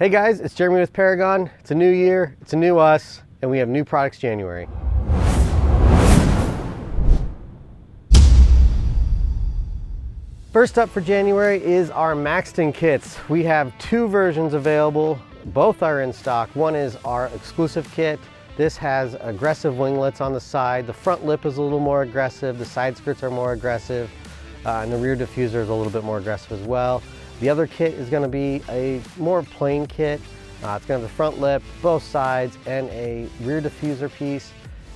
Hey guys, it's Jeremy with Paragon. It's a new year, it's a new us, and we have new products January. First up for January is our Maxton kits. We have two versions available. Both are in stock. One is our exclusive kit. This has aggressive winglets on the side. The front lip is a little more aggressive. The side skirts are more aggressive. And the rear diffuser is a little bit more aggressive as well. The other kit is going to be a more plain kit. It's going to have the front lip, both sides, and a rear diffuser piece.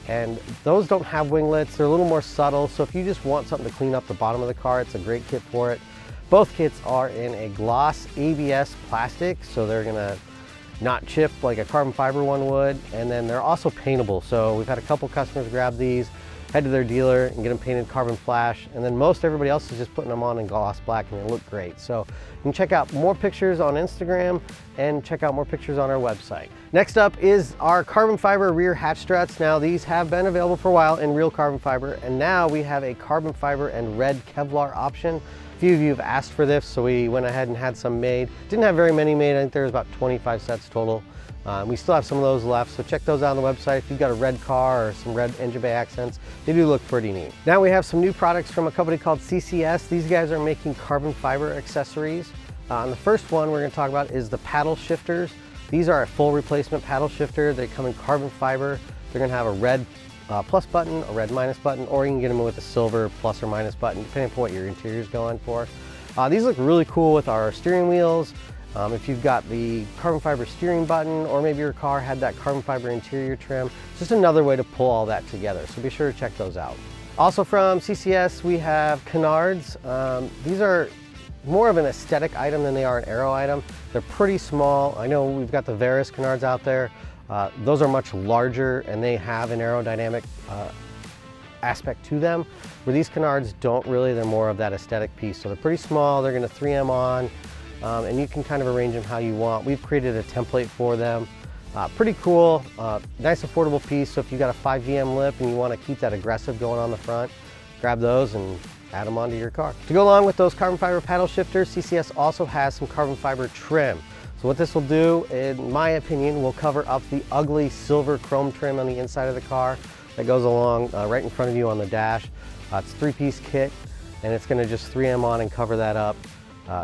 And those don't have winglets. They're a little more subtle. So if you just want something to clean up the bottom of the car, it's a great kit for it. Both kits are in a gloss ABS plastic, so they're going to not chip like a carbon fiber one would. And then they're also paintable. So we've had a couple customers grab these, head to their dealer and get them painted carbon flash, and then most everybody else is just putting them on in gloss black and they look great. So you can check out more pictures on Instagram and check out more pictures on our website. Next up is our carbon fiber rear hatch struts. Now these have been available for a while in real carbon fiber, and now we have a carbon fiber and red Kevlar option. A few of you have asked for this, so we went ahead and had some made. Didn't have very many made. I think there was about 25 sets total. We still have some of those left, so check those out on the website. If you've got a red car or some red engine bay accents, they do look pretty neat. Now we have some new products from a company called CCS. These guys are making carbon fiber accessories. And the first one we're going to talk about is the paddle shifters. These are a full replacement paddle shifter. They come in carbon fiber. They're going to have a red plus button, a red minus button, or you can get them with a silver plus or minus button, depending on what your interior is going for. These look really cool with our steering wheels. If you've got the carbon fiber steering button, or maybe your car had that carbon fiber interior trim, it's just another way to pull all that together. So be sure to check those out. Also from CCS, we have Canards. These are more of an aesthetic item than they are an Aero item. They're pretty small. I know we've got the Varus Canards out there. Those are much larger and they have an aerodynamic aspect to them, where these Canards don't really. They're more of that aesthetic piece. So they're pretty small. They're going to 3M on. And you can kind of arrange them how you want. We've created a template for them. Pretty cool, nice affordable piece. So if you got a 5VM lip and you want to keep that aggressive going on the front, grab those and add them onto your car. To go along with those carbon fiber paddle shifters, CCS also has some carbon fiber trim. So what this will do, in my opinion, will cover up the ugly silver chrome trim on the inside of the car that goes along right in front of you on the dash. It's a three-piece kit, and it's going to just 3M on and cover that up.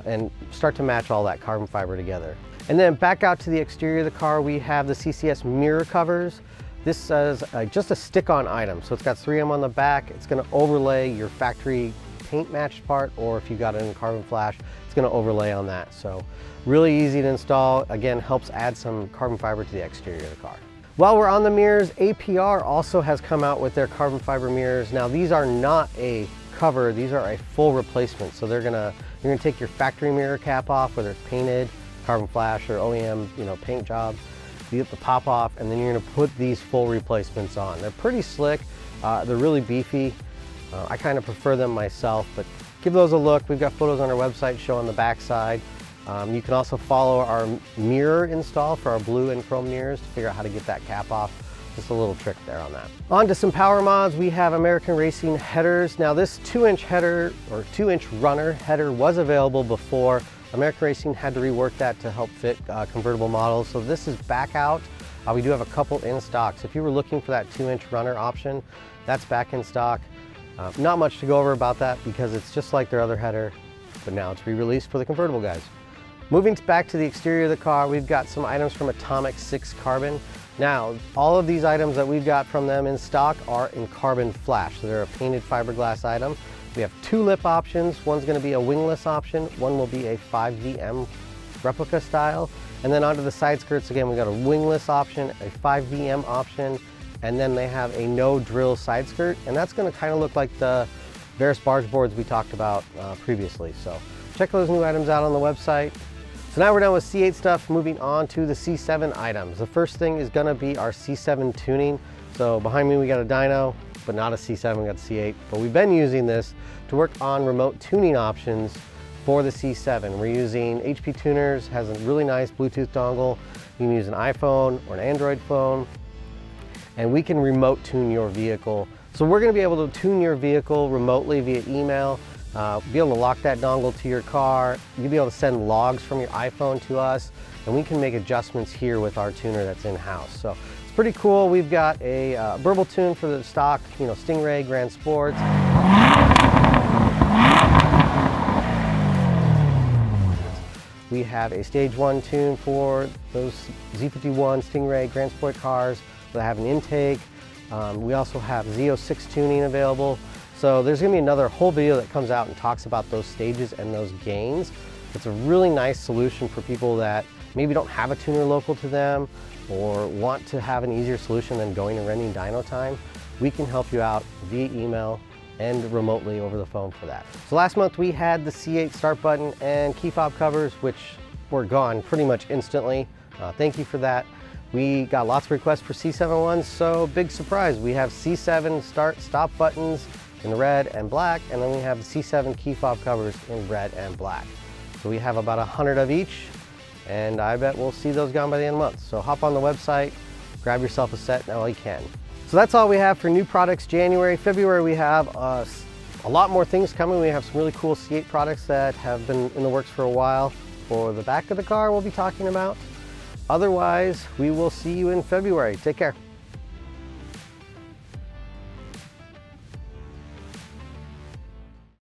And start to match all that carbon fiber together. And then back out to the exterior of the car, we have the CCS mirror covers. This is just a stick-on item. So it's got 3M on the back. It's going to overlay your factory paint matched part, or if you got it in carbon flash, it's going to overlay on that. So really easy to install. Again, helps add some carbon fiber to the exterior of the car. While we're on the mirrors, APR also has come out with their carbon fiber mirrors. Now these are not a cover, these are a full replacement. So you're gonna take your factory mirror cap off, whether it's painted, carbon flash, or OEM, paint job. You get the pop off, and then you're gonna put these full replacements on. They're pretty slick. They're really beefy. I kind of prefer them myself, but give those a look. We've got photos on our website showing the back side. You can also follow our mirror install for our blue and chrome mirrors to figure out how to get that cap off. Just a little trick there on that. On to some power mods. We have American Racing headers. Now this 2-inch header or 2-inch runner header was available before. American Racing had to rework that to help fit convertible models. So this is back out. We do have a couple in stock. So if you were looking for that 2-inch runner option, that's back in stock. Not much to go over about that because it's just like their other header, but now it's re-released for the convertible guys. Moving back to the exterior of the car, we've got some items from Atomic 6 Carbon. Now, all of these items that we've got from them in stock are in carbon flash. So they're a painted fiberglass item. We have two lip options. One's going to be a wingless option. One will be a 5VM replica style. And then onto the side skirts, again, we got a wingless option, a 5VM option, and then they have a no drill side skirt. And that's going to kind of look like the Varus barge boards we talked about previously. So check those new items out on the website. So now we're done with C8 stuff, moving on to the C7 items. The first thing is gonna be our C7 tuning. So behind me we got a dyno, but not a C7, we got a C8. But we've been using this to work on remote tuning options for the C7. We're using HP Tuners, has a really nice Bluetooth dongle. You can use an iPhone or an Android phone, and we can remote tune your vehicle. So we're gonna be able to tune your vehicle remotely via email. Be able to lock that dongle to your car. You'll be able to send logs from your iPhone to us, and we can make adjustments here with our tuner that's in-house. So it's pretty cool. We've got a burble tune for the stock, Stingray Grand Sports. We have a Stage 1 tune for those Z51 Stingray Grand Sport cars that have an intake. We also have Z06 tuning available. So there's gonna be another whole video that comes out and talks about those stages and those gains. It's a really nice solution for people that maybe don't have a tuner local to them or want to have an easier solution than going and renting dyno time. We can help you out via email and remotely over the phone for that. So last month we had the C8 start button and key fob covers, which were gone pretty much instantly. Thank you for that. We got lots of requests for C7 ones, so big surprise. We have C7 start stop buttons in red and black, and then we have the C7 key fob covers in red and black. So we have about 100 of each, and I bet we'll see those gone by the end of the month. So hop on the website, grab yourself a set now you can. So that's all we have for new products January. February we have a lot more things coming. We have some really cool C8 products that have been in the works for a while. For the back of the car we'll be talking about. Otherwise, we will see you in February. Take care.